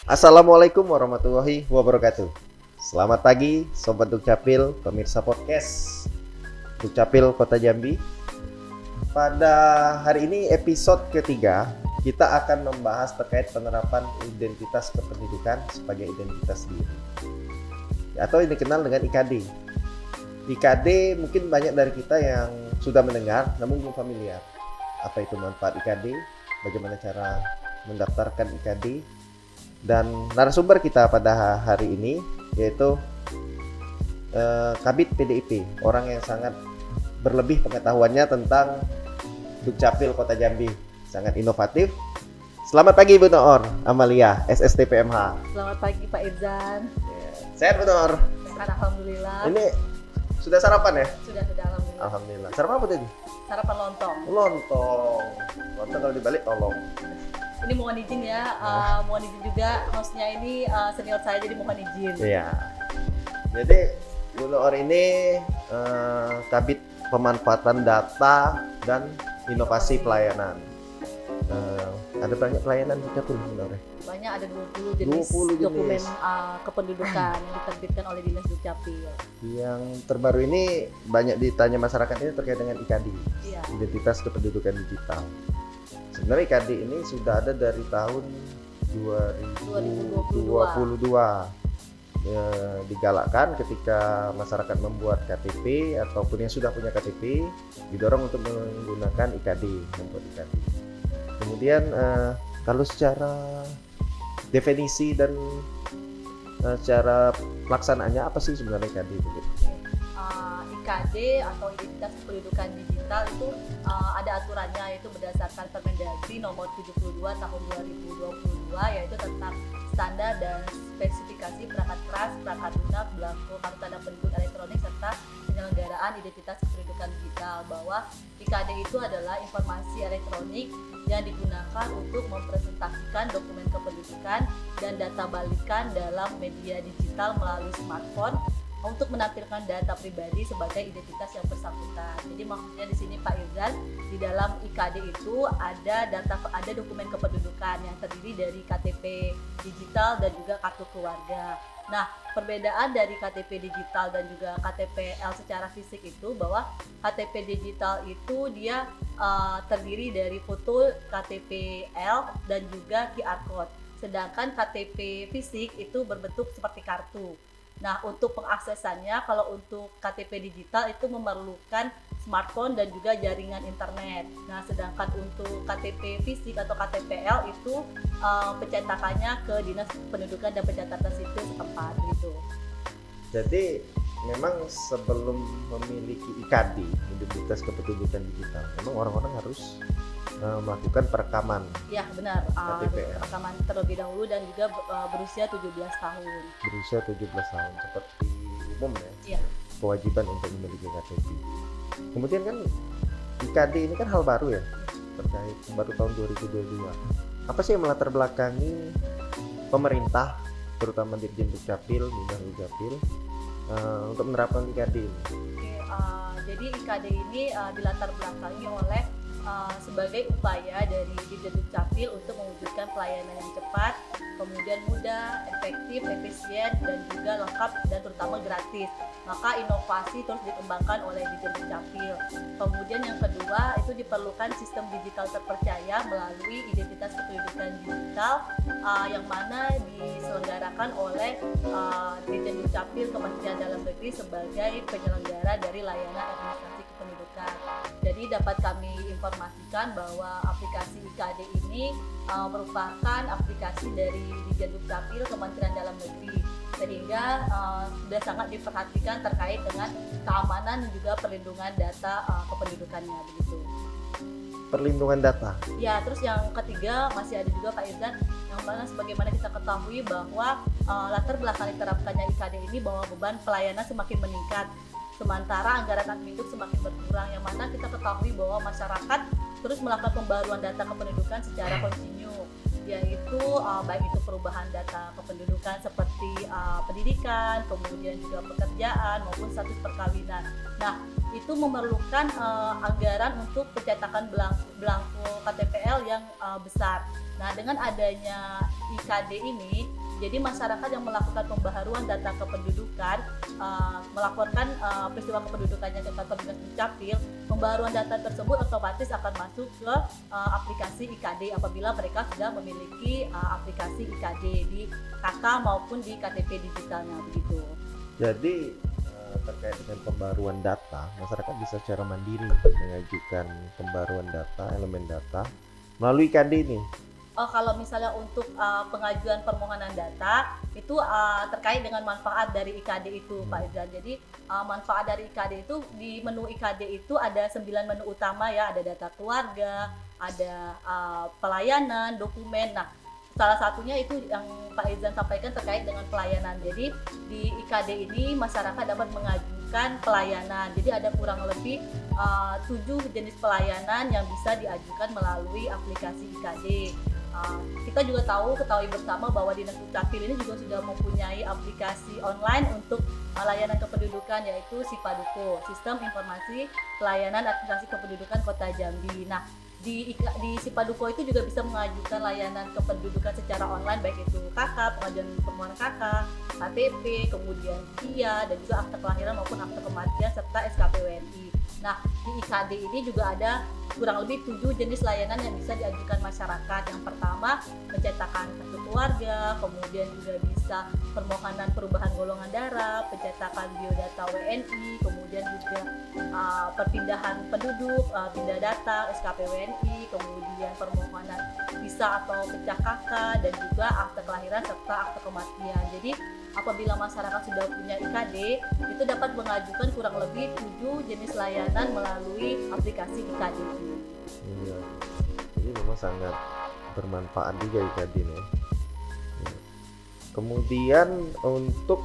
Assalamualaikum warahmatullahi wabarakatuh. Selamat pagi Sobat Dukcapil, pemirsa podcast Dukcapil Kota Jambi. Pada hari ini episode ketiga, kita akan membahas terkait penerapan identitas kependudukan sebagai identitas diri, atau yang dikenal dengan IKD. IKD mungkin banyak dari kita yang sudah mendengar namun belum familiar. Apa itu manfaat IKD, bagaimana cara mendaftarkan IKD, dan narasumber kita pada hari ini yaitu Kabid PDIP, orang yang sangat berlebih pengetahuannya tentang Dukcapil Kota Jambi, sangat inovatif. Selamat pagi Bu Noor Amalia, SST PMH. Selamat pagi Pak Irzan. Sehat Bu Noor? Sehat, alhamdulillah. Ini sudah sarapan ya? Sudah alhamdulillah. Alhamdulillah. Sarapan apa tadi? Sarapan lontong. Lontong kalau dibalik tolong. Ini mohon izin ya, mohon izin juga hostnya ini senior saya, jadi mohon izin. Iya. Jadi Bu Noor ini Kabid pemanfaatan data dan inovasi pelayanan. Ada banyak pelayanan di Dukcapil Bu Noor. Banyak, ada 20 jenis 20 jenis dokumen kependudukan yang diterbitkan oleh Dinas Dukcapil. Yang terbaru ini banyak ditanya masyarakat ini terkait dengan IKD, Iya. Identitas Kependudukan Digital. Sebenarnya IKD ini sudah ada dari tahun 2022. Digalakkan ketika masyarakat membuat KTP ataupun yang sudah punya KTP, didorong untuk menggunakan IKD, membuat IKD. Kemudian kalau secara definisi dan secara pelaksanaannya apa sih sebenarnya IKD itu? IKD atau Identitas Kependudukan Digital itu ada aturannya, yaitu berdasarkan Permendagri nomor 72 tahun 2022, yaitu tentang standar dan spesifikasi perangkat keras, perangkat lunak, belangko, kartu tanda penduduk elektronik, serta penyelenggaraan identitas kependudukan digital. Bahwa IKD itu adalah informasi elektronik yang digunakan untuk mempresentasikan dokumen kependudukan dan data balikan dalam media digital melalui smartphone untuk menampilkan data pribadi sebagai identitas yang bersangkutan. Jadi maksudnya di sini Pak Irzan, di dalam IKD itu ada dokumen kependudukan yang terdiri dari KTP digital dan juga kartu keluarga. Nah, perbedaan dari KTP digital dan juga KTPL secara fisik itu bahwa KTP digital itu dia terdiri dari foto KTPL dan juga QR code. Sedangkan KTP fisik itu berbentuk seperti kartu. Nah, untuk pengaksesannya, kalau untuk KTP digital itu memerlukan smartphone dan juga jaringan internet. Nah, sedangkan untuk KTP fisik atau KTPL itu pencetakannya ke Dinas Pendudukan dan Pencatatan Sipil setempat gitu. Jadi memang sebelum memiliki IKD, Identitas Kependudukan Digital, memang orang-orang harus melakukan perekaman. Ya, benar. KTPL. Perekaman terlebih dahulu dan juga berusia 17 tahun. Berusia 17 tahun seperti umum ya. Iya. Kewajiban untuk memiliki KTP. Kemudian kan IKD ini kan hal baru ya, terkait baru tahun 2022. Apa sih yang melatar belakangi pemerintah, terutama Dirjen Dukcapil, Dinas Dukcapil, untuk menerapkan IKD ini? Jadi IKD ini dilatar belakangi oleh sebagai upaya dari Dirjen Dukcapil untuk mewujudkan pelayanan yang cepat, kemudian mudah, efektif, efisien, dan juga lengkap dan terutama gratis. Maka inovasi terus dikembangkan oleh Dirjen Dukcapil. Kemudian yang kedua itu diperlukan sistem digital terpercaya melalui identitas kependudukan digital yang mana diselenggarakan oleh Dirjen Dukcapil Kementerian Dalam Negeri sebagai penyelenggara dari layanan administrasi kependudukan. Jadi dapat kami informasikan bahwa aplikasi IKD ini merupakan aplikasi dari Dirjen Dukcapil Kementerian Dalam Negeri, sehingga sudah sangat diperhatikan terkait dengan keamanan dan juga perlindungan data kependudukannya begitu. Perlindungan data. Ya, terus yang ketiga masih ada juga Pak Irzan, yang mana sebagaimana kita ketahui bahwa latar belakang diterapkannya IKD ini bahwa beban pelayanan semakin meningkat, sementara anggaran administratif semakin berkurang, yang mana kita ketahui bahwa masyarakat terus melakukan pembaruan data kependudukan secara kontinu. yaitu baik itu perubahan data kependudukan seperti pendidikan, kemudian juga pekerjaan maupun status perkawinan. Nah, itu memerlukan anggaran untuk pencetakan belangko KTPL yang besar. Nah, dengan adanya IKD ini, jadi masyarakat yang melakukan pembaharuan data kependudukan, melaporkan peristiwa kependudukannya ke kantor dinas dukcapil, pembaharuan data tersebut otomatis akan masuk ke aplikasi IKD apabila mereka sudah memiliki aplikasi IKD di KK maupun di KTP digitalnya begitu. Jadi terkait dengan pembaruan data, masyarakat bisa secara mandiri mengajukan pembaruan data, elemen data melalui IKD ini. Kalau misalnya untuk pengajuan permohonan data itu terkait dengan manfaat dari IKD itu, Pak Izan. Jadi manfaat dari IKD itu di menu IKD itu ada 9 menu utama ya, ada data keluarga, ada pelayanan, dokumen. Nah, salah satunya itu yang Pak Izan sampaikan terkait dengan pelayanan. Jadi di IKD ini masyarakat dapat mengajukan pelayanan. Jadi ada kurang lebih 7 jenis pelayanan yang bisa diajukan melalui aplikasi IKD. Kita juga ketahui bersama bahwa Dinas Dukcapil ini juga sudah mempunyai aplikasi online untuk layanan kependudukan, yaitu Sipaduko, Sistem Informasi Pelayanan Administrasi Kependudukan Kota Jambi. Nah, di Sipaduko itu juga bisa mengajukan layanan kependudukan secara online, baik itu KK, pengajuan permohonan KK, KTP, kemudian KIA, dan juga akte kelahiran maupun akte kematian serta SKP WNI. Nah, di IKD ini juga ada kurang lebih 7 jenis layanan yang bisa diajukan masyarakat. Yang pertama, pencetakan kartu keluarga, kemudian juga bisa permohonan perubahan golongan darah, pencetakan biodata WNI, kemudian juga perpindahan penduduk, pindah data, SKP WNI, kemudian permohonan visa atau pecah KK, dan juga akte kelahiran serta akte kematian. Jadi apabila masyarakat sudah punya IKD, itu dapat mengajukan kurang lebih 7 jenis layanan melalui aplikasi IKD. Iya. Jadi memang sangat bermanfaat juga IKD ini. Ya. Kemudian untuk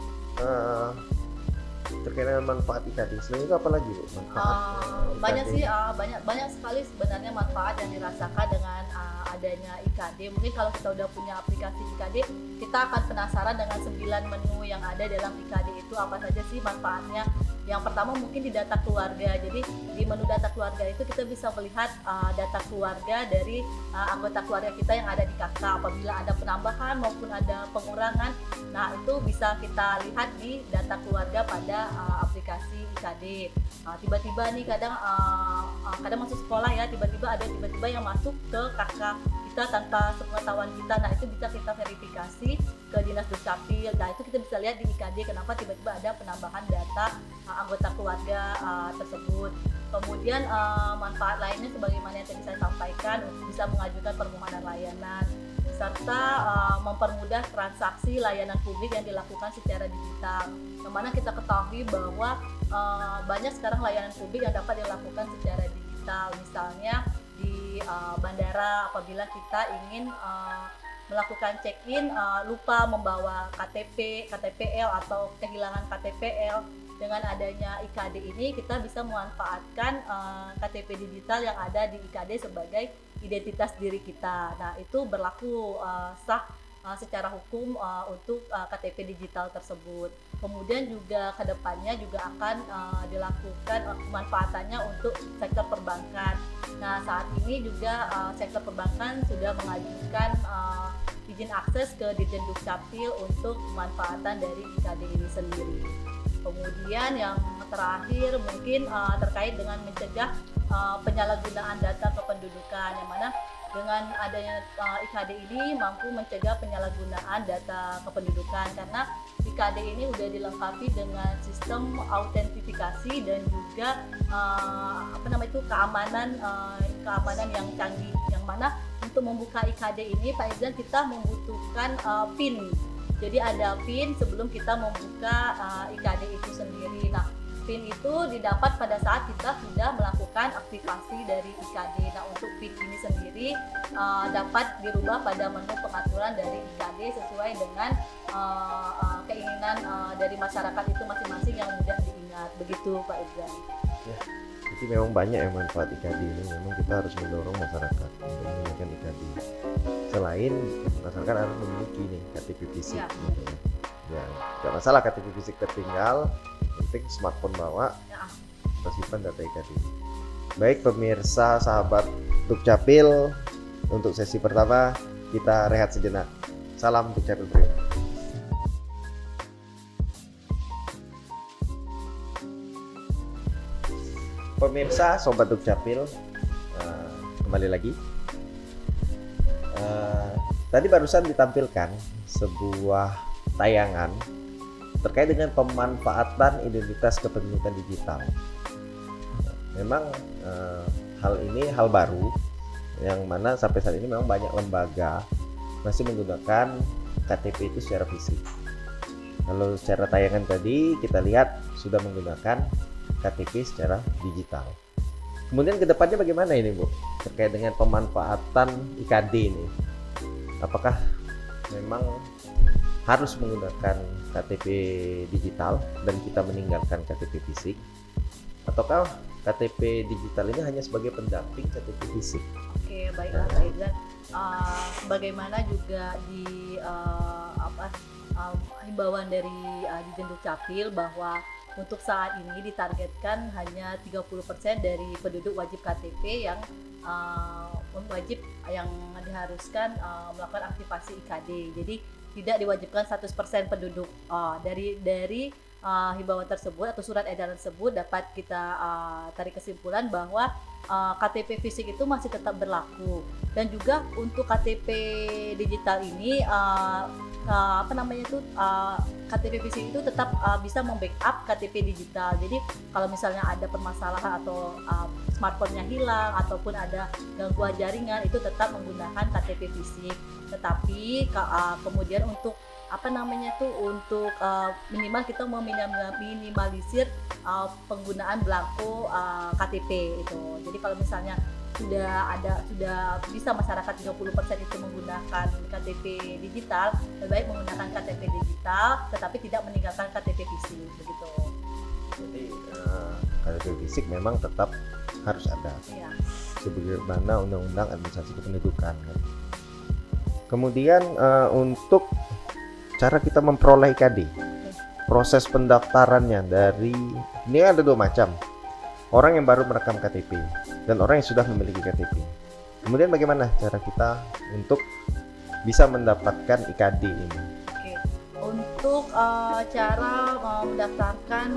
terkait dengan manfaat IKD, selain itu apa lagi Bu? Manfaat banyak IKD? sih, banyak sekali sebenarnya manfaat yang dirasakan dengan adanya IKD. Mungkin kalau kita udah punya aplikasi IKD, kita akan penasaran dengan 9 menu yang ada dalam IKD itu apa saja sih manfaatnya. Yang pertama mungkin di data keluarga. Jadi di menu data keluarga itu kita bisa melihat data keluarga dari anggota keluarga kita yang ada di KK. Apabila ada penambahan maupun ada pengurangan, nah itu bisa kita lihat di data keluarga pada aplikasi IKD. Tiba-tiba nih kadang masuk sekolah ya, tiba-tiba yang masuk ke KK kita tanpa sepengetahuan kita. Nah itu bisa kita verifikasi ke Dinas Dukcapil. Nah itu kita bisa lihat di IKD kenapa tiba-tiba ada penambahan data anggota keluarga tersebut. Kemudian manfaat lainnya sebagaimana yang tadi saya sampaikan, bisa mengajukan permohonan layanan serta mempermudah transaksi layanan publik yang dilakukan secara digital. Yang mana kita ketahui bahwa banyak sekarang layanan publik yang dapat dilakukan secara digital. Misalnya di bandara apabila kita ingin melakukan check-in lupa membawa KTP, KTPL atau kehilangan KTPL. Dengan adanya IKD ini kita bisa memanfaatkan KTP digital yang ada di IKD sebagai identitas diri kita. Nah itu berlaku sah secara hukum untuk KTP digital tersebut. Kemudian juga kedepannya juga akan dilakukan pemanfaatannya untuk sektor perbankan. Nah saat ini juga sektor perbankan sudah mengajukan izin akses ke Dirjen Dukcapil untuk pemanfaatan dari IKD ini sendiri. Kemudian yang terakhir mungkin terkait dengan mencegah penyalahgunaan data kependudukan, yang mana dengan adanya IKD ini mampu mencegah penyalahgunaan data kependudukan karena IKD ini sudah dilengkapi dengan sistem autentifikasi dan juga keamanan yang canggih, yang mana untuk membuka IKD ini Pak Izan kita membutuhkan PIN. Jadi ada PIN sebelum kita membuka IKD itu sendiri. Nah, PIN itu didapat pada saat kita sudah melakukan aktivasi dari IKD. Nah, untuk PIN ini sendiri dapat dirubah pada menu pengaturan dari IKD sesuai dengan keinginan dari masyarakat itu masing-masing yang mudah diingat. Begitu Pak Izan. Ya. Jadi memang banyak yang manfaat IKD ini. Memang kita harus mendorong masyarakat untuk menggunakan IKD. Selain masyarakat harus memiliki nih KTP fisik. Ya. Gitu ya. Ya, nggak masalah KTP fisik tertinggal, yang penting smartphone bawa, Ya. kita simpan data IKD. Baik pemirsa, sahabat Dukcapil, untuk sesi pertama kita rehat sejenak. Salam Dukcapil Bro. Pemirsa, sobat Dukcapil, kembali lagi. Tadi barusan ditampilkan sebuah tayangan terkait dengan pemanfaatan identitas kependudukan digital. Memang hal ini hal baru yang mana sampai saat ini memang banyak lembaga masih menggunakan KTP itu secara fisik. Kalau secara tayangan tadi kita lihat sudah menggunakan KTP secara digital. Kemudian kedepannya bagaimana ini Bu terkait dengan pemanfaatan IKD ini? Apakah memang harus menggunakan KTP digital dan kita meninggalkan KTP fisik, ataukah KTP digital ini hanya sebagai pendamping KTP fisik? Oke, baiklah Pak Irzan. Sebagaimana juga di himbauan dari Dijen Dukcapil bahwa untuk saat ini ditargetkan hanya 30% dari penduduk wajib KTP yang wajib yang diharuskan melakukan aktivasi IKD. Jadi tidak diwajibkan 100% penduduk. Dari himbauan tersebut atau surat edaran tersebut dapat kita tarik kesimpulan bahwa KTP fisik itu masih tetap berlaku, dan juga untuk KTP digital ini KTP fisik itu tetap bisa membackup KTP digital. Jadi kalau misalnya ada permasalahan atau smartphone-nya hilang ataupun ada gangguan jaringan, itu tetap menggunakan KTP fisik. Tetapi kemudian untuk untuk minimal kita meminimalisir penggunaan belangko KTP itu. Jadi kalau misalnya sudah bisa masyarakat 30% itu menggunakan KTP digital, lebih baik menggunakan KTP digital tetapi tidak meninggalkan KTP fisik begitu. Jadi KTP fisik memang tetap harus ada. Iya. Sebagaimana Undang-Undang Administrasi Kependudukan. Kemudian untuk cara kita memperoleh IKD, proses pendaftarannya dari ini ada dua macam. Orang yang baru merekam KTP dan orang yang sudah memiliki KTP. Kemudian bagaimana cara kita untuk bisa mendapatkan IKD ini? Oke. Untuk cara mendaftarkan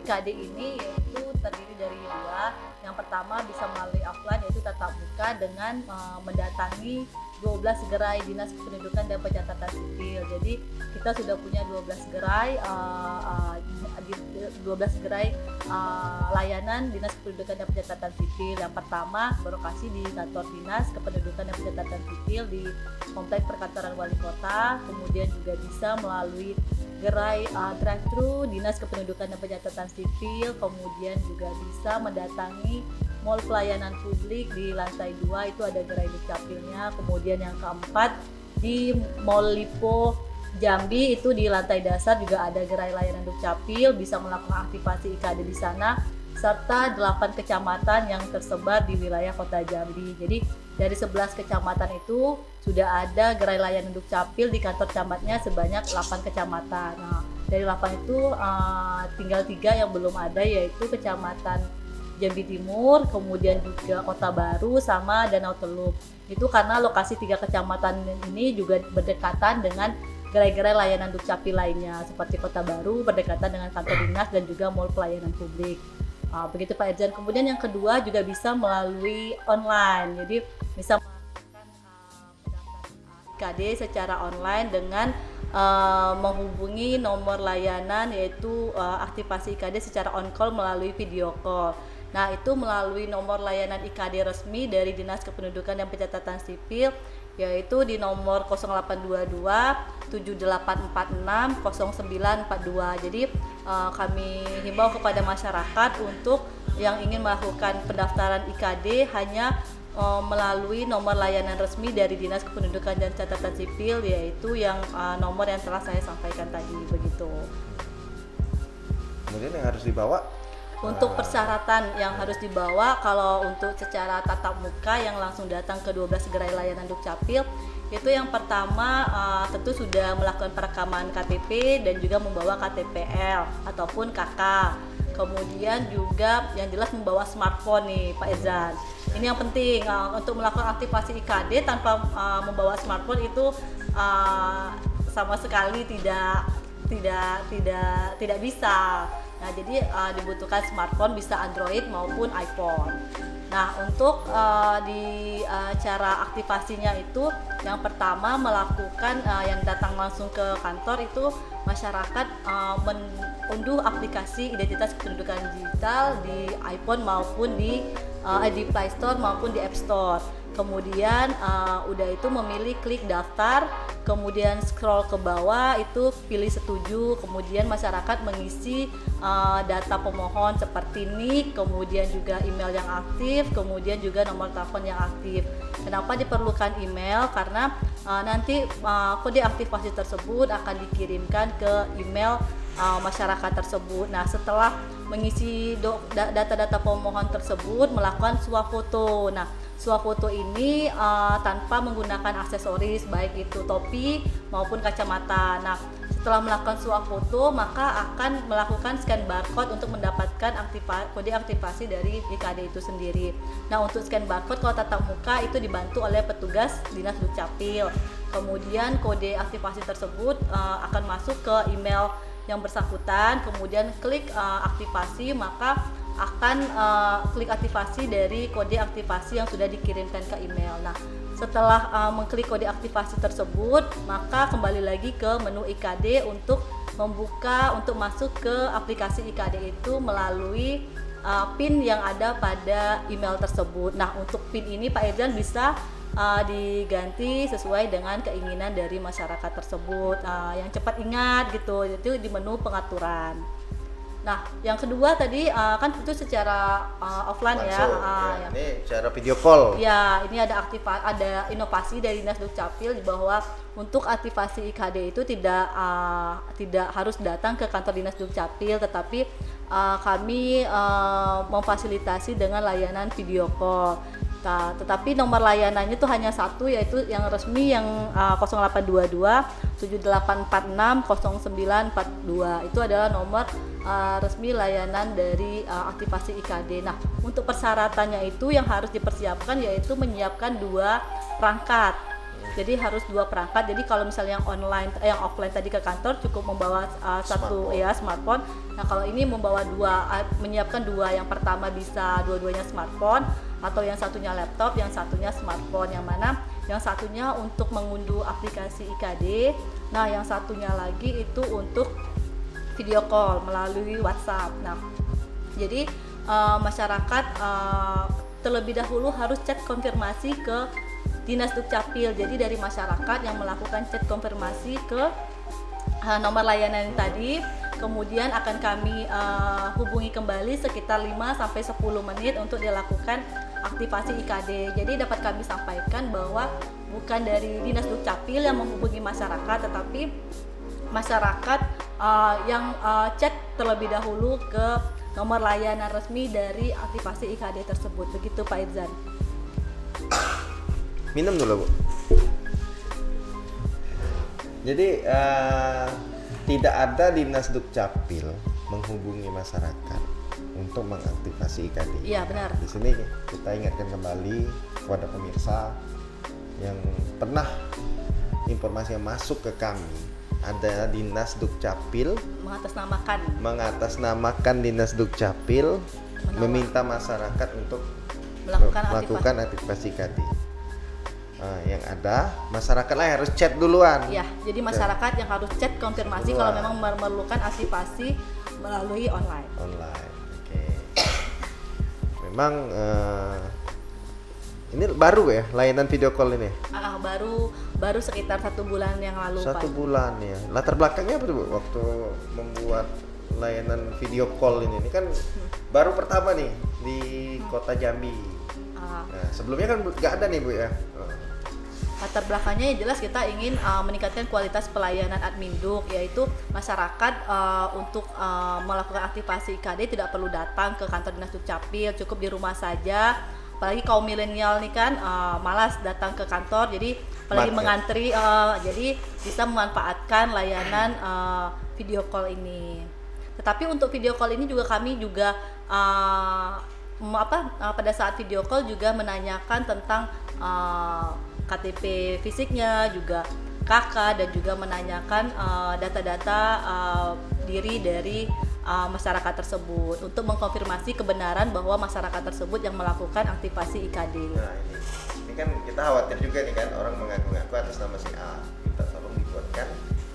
IKD ini yaitu terdiri dari dua. Yang pertama bisa melalui offline, yaitu tatap muka dengan mendatangi 12 gerai Dinas Kependudukan dan Pencatatan Sipil. Jadi kita sudah punya 12 gerai layanan Dinas Kependudukan dan Pencatatan Sipil. Yang pertama berlokasi di kantor Dinas Kependudukan dan Pencatatan Sipil di Kompleks Perkantoran Wali Kota. Kemudian juga bisa melalui gerai drive-thru Dinas Kependudukan dan Pencatatan Sipil. Kemudian juga bisa mendatangi Mall Pelayanan Publik di lantai 2, itu ada gerai Dukcapilnya. Kemudian yang keempat di Mall Lipo Jambi, itu di lantai dasar juga ada gerai layanan Dukcapil, bisa melakukan aktivasi IKD di sana, serta 8 kecamatan yang tersebar di wilayah Kota Jambi. Jadi dari 11 kecamatan itu sudah ada gerai layanan Dukcapil di kantor camatnya sebanyak 8 kecamatan. Nah, dari 8 itu tinggal 3 yang belum ada, yaitu Kecamatan Jambi Timur, kemudian juga Kota Baru sama Danau Teluk. Itu karena lokasi 3 kecamatan ini juga berdekatan dengan gerai-gerai layanan Dukcapil lainnya, seperti Kota Baru berdekatan dengan kantor dinas dan juga Mall Pelayanan Publik. Begitu Pak Irjan. Kemudian yang kedua juga bisa melalui online. Jadi bisa melakukan pendaftaran IKD secara online dengan menghubungi nomor layanan, yaitu aktivasi IKD secara on call melalui video call. Nah, itu melalui nomor layanan IKD resmi dari Dinas Kependudukan dan Pencatatan Sipil, yaitu di nomor 0822 7846 0942. Jadi kami himbau kepada masyarakat untuk yang ingin melakukan pendaftaran IKD hanya melalui nomor layanan resmi dari Dinas Kependudukan dan Catatan Sipil, yaitu yang nomor yang telah saya sampaikan tadi begitu. Kemudian yang harus dibawa Untuk persyaratan yang harus dibawa, kalau untuk secara tatap muka yang langsung datang ke 12 gerai layanan Dukcapil, itu yang pertama tentu sudah melakukan perekaman KTP dan juga membawa KTPL ataupun KK. Kemudian juga yang jelas membawa smartphone nih Pak Ezan. Ini yang penting untuk melakukan aktivasi IKD tanpa membawa smartphone itu sama sekali tidak bisa. Nah, jadi dibutuhkan smartphone bisa Android maupun iPhone. Nah, untuk di cara aktivasinya itu yang pertama melakukan yang datang langsung ke kantor itu masyarakat mengunduh aplikasi identitas kependudukan digital di iPhone maupun di Play Store maupun di App Store. Kemudian udah itu memilih klik daftar, kemudian scroll ke bawah itu pilih setuju, kemudian masyarakat mengisi data pemohon seperti NIK, kemudian juga email yang aktif, kemudian juga nomor telepon yang aktif. Kenapa diperlukan email? Karena nanti kode aktivasi tersebut akan dikirimkan ke email masyarakat tersebut. Nah, setelah mengisi data-data pemohon tersebut, melakukan swafoto. Nah, swafoto ini tanpa menggunakan aksesoris baik itu topi maupun kacamata. Nah, setelah melakukan swafoto maka akan melakukan scan barcode untuk mendapatkan kode aktivasi dari IKD itu sendiri. Nah, untuk scan barcode kalau tatap muka itu dibantu oleh petugas Dinas Dukcapil. Kemudian kode aktivasi tersebut akan masuk ke email yang bersangkutan, kemudian klik aktivasi, maka akan klik aktivasi dari kode aktivasi yang sudah dikirimkan ke email. Nah, setelah mengklik kode aktivasi tersebut, maka kembali lagi ke menu IKD untuk masuk ke aplikasi IKD itu melalui PIN yang ada pada email tersebut. Nah, untuk PIN ini Pak Irjan bisa diganti sesuai dengan keinginan dari masyarakat tersebut, yang cepat ingat gitu, itu di menu pengaturan. Nah, yang kedua tadi kan itu secara offline langsung, ya. Ini cara video call. Ya, ini ada inovasi dari Dinas Dukcapil bahwa untuk aktivasi IKD itu tidak harus datang ke kantor Dinas Dukcapil, tetapi kami memfasilitasi dengan layanan video call. Nah, tetapi nomor layanannya itu hanya satu, yaitu yang resmi yang 0822 7846 0942. Itu adalah nomor resmi layanan dari aktivasi IKD. Nah, untuk persyaratannya itu yang harus dipersiapkan yaitu menyiapkan 2 perangkat. Jadi harus 2 perangkat. Jadi kalau misalnya yang offline tadi ke kantor cukup membawa satu smartphone. Nah, kalau ini membawa 2, menyiapkan 2. Yang pertama bisa dua-duanya smartphone, atau yang satunya laptop, yang satunya smartphone, yang mana yang satunya untuk mengunduh aplikasi IKD. Nah, yang satunya lagi itu untuk video call melalui WhatsApp. Nah, jadi masyarakat terlebih dahulu harus chat konfirmasi ke Dinas Dukcapil. Jadi dari masyarakat yang melakukan chat konfirmasi ke nomor layanan tadi, kemudian akan kami hubungi kembali sekitar 5-10 menit untuk dilakukan aktivasi IKD. Jadi dapat kami sampaikan bahwa bukan dari Dinas Dukcapil yang menghubungi masyarakat, tetapi masyarakat yang chat terlebih dahulu ke nomor layanan resmi dari aktivasi IKD tersebut. Begitu Pak Irzan. Minum dulu, Bu. Jadi tidak ada Dinas Dukcapil menghubungi masyarakat untuk mengaktifasi IKD. Iya, benar. Di sini kita ingatkan kembali kepada pemirsa yang pernah informasi yang masuk ke kami, ada Dinas Dukcapil mengatasnamakan Dinas Dukcapil meminta masyarakat untuk melakukan aktivasi IKD. Yang ada masyarakatlah yang harus chat duluan. Ya, jadi masyarakat yang harus chat konfirmasi duluan, kalau memang memerlukan aktivasi melalui online. Oke. Memang ini baru ya layanan video call ini? Baru sekitar 1 bulan yang lalu. 1 bulan ya. Latar belakangnya apa tuh, Bu, waktu membuat layanan video call ini? Ini kan baru pertama nih di Kota Jambi. Nah, sebelumnya kan nggak ada nih, Bu ya. latar belakangnya yang jelas kita ingin meningkatkan kualitas pelayanan Adminduk, yaitu masyarakat untuk melakukan aktivasi IKD tidak perlu datang ke kantor dinas Dukcapil, cukup di rumah saja. Apalagi kaum milenial nih kan malas datang ke kantor, jadi apalagi mengantri, jadi bisa memanfaatkan layanan video call ini. Tetapi untuk video call ini juga kami juga pada saat video call juga menanyakan tentang KTP fisiknya, juga KK, dan juga menanyakan data-data diri dari masyarakat tersebut untuk mengkonfirmasi kebenaran bahwa masyarakat tersebut yang melakukan aktivasi IKD. Nah ini kan kita khawatir juga nih kan, orang mengaku-ngaku atas nama si A, minta tolong dibuatkan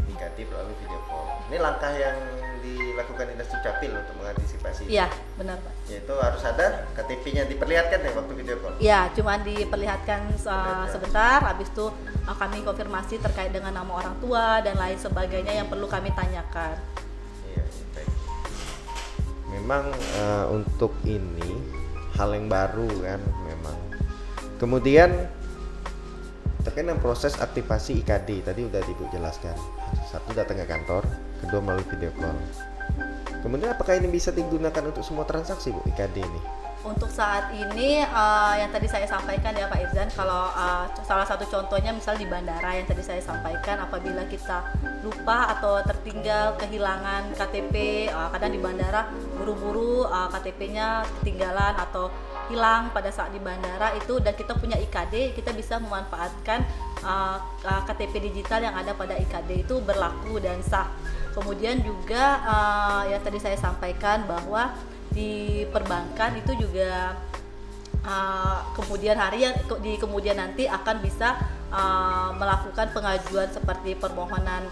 IKD melalui video call. Ini langkah yang dilakukan Dinas Dukcapil untuk mengantisipasi. Iya, benar Pak. Yaitu harus ada KTP-nya diperlihatkan ya waktu video call. Iya, cuma diperlihatkan sebentar, habis itu kami konfirmasi terkait dengan nama orang tua dan lain sebagainya yang perlu kami tanyakan. Iya, baik. Memang untuk ini hal yang baru kan memang. Kemudian terkait dengan proses aktivasi IKD tadi udah Ibu jelaskan. Satu datang ke kantor, kedua melalui video call. Kemudian apakah ini bisa digunakan untuk semua transaksi Bu IKD ini? Untuk saat ini yang tadi saya sampaikan ya Pak Irzan, kalau salah satu contohnya misal di bandara yang tadi saya sampaikan, apabila kita lupa atau tertinggal kehilangan KTP, kadang di bandara buru-buru KTP-nya ketinggalan atau hilang pada saat di bandara itu, dan kita punya IKD, kita bisa memanfaatkan KTP digital yang ada pada IKD itu berlaku dan sah. Kemudian juga yang tadi saya sampaikan bahwa di perbankan itu juga kemudian hari di kemudian nanti akan bisa melakukan pengajuan seperti permohonan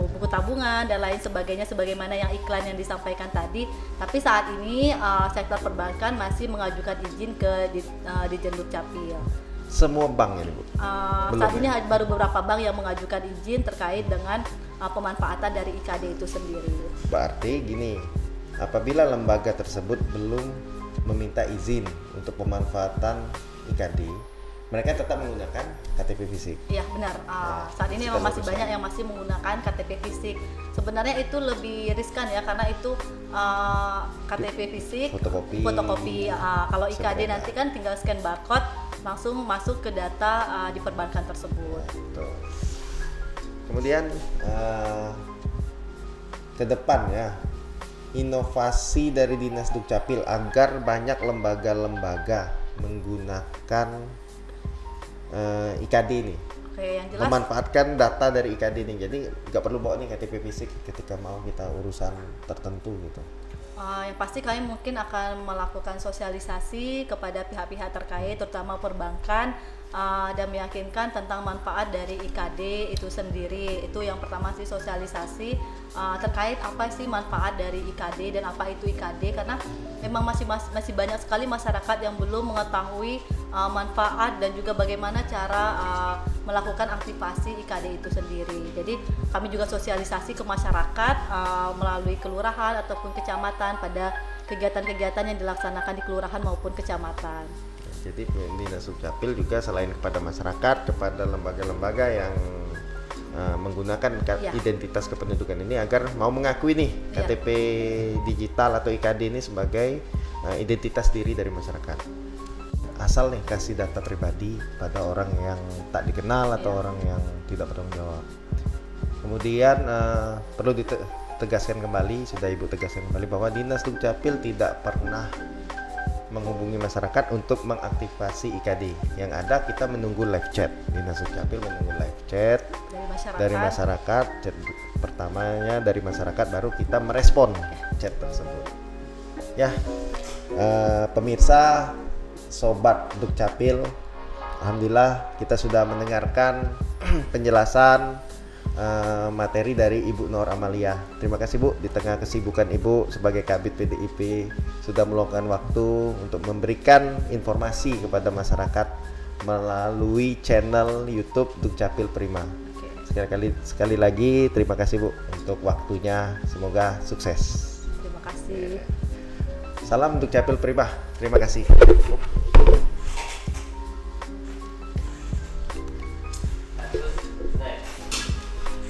buku tabungan dan lain sebagainya sebagaimana yang iklan yang disampaikan tadi. Tapi saat ini sektor perbankan masih mengajukan izin ke Ditjen Dukcapil. Semua bank ini Bu? Saat ini baru beberapa bank yang mengajukan izin terkait dengan pemanfaatan dari IKD itu sendiri. Berarti gini, apabila lembaga tersebut belum meminta izin untuk pemanfaatan IKD, mereka tetap menggunakan KTP fisik. Iya benar. Saat ini memang masih banyak yang masih menggunakan KTP fisik. Sebenarnya itu lebih riskan ya, karena itu KTP fisik, fotokopi. Kalau IKD nanti kan tinggal scan barcode, langsung masuk ke data di perbankan tersebut. Betul. Kemudian ke depan ya, inovasi dari Dinas Dukcapil agar banyak lembaga-lembaga menggunakan IKD ini. Oke, yang jelas memanfaatkan data dari IKD ini. Jadi nggak perlu bawa nih KTP fisik ketika mau kita urusan tertentu gitu. Yang pasti kami mungkin akan melakukan sosialisasi kepada pihak-pihak terkait, terutama perbankan, dan meyakinkan tentang manfaat dari IKD itu sendiri. Itu yang pertama sih, sosialisasi terkait apa sih manfaat dari IKD dan apa itu IKD, karena memang masih banyak sekali masyarakat yang belum mengetahui manfaat dan juga bagaimana cara melakukan aktivasi IKD itu sendiri. Jadi kami juga sosialisasi ke masyarakat melalui kelurahan ataupun kecamatan pada kegiatan-kegiatan yang dilaksanakan di kelurahan maupun kecamatan. Jadi Dinas Dukcapil juga selain kepada masyarakat, kepada lembaga-lembaga yang menggunakan identitas kependudukan ini agar mau mengakui nih KTP digital atau IKD ini sebagai identitas diri dari masyarakat. Asal nih kasih data pribadi pada orang yang tak dikenal atau orang yang tidak bertanggung jawab. Kemudian perlu ditegaskan kembali, sudah Ibu tegaskan kembali bahwa Dinas Dukcapil tidak pernah menghubungi masyarakat untuk mengaktifasi IKD. Yang ada kita menunggu live chat. Dinas Dukcapil menunggu live chat dari masyarakat. Chat pertamanya dari masyarakat, baru kita merespon chat tersebut. Ya, pemirsa, Sobat Dukcapil, alhamdulillah kita sudah mendengarkan penjelasan materi dari Ibu Nur Amalia. Terima kasih Bu, di tengah kesibukan Ibu sebagai Kabid PDIP sudah meluangkan waktu untuk memberikan informasi kepada masyarakat melalui channel YouTube Dukcapil Prima. Sekali lagi terima kasih Bu untuk waktunya, semoga sukses. Terima kasih. Salam Dukcapil Prima, terima kasih.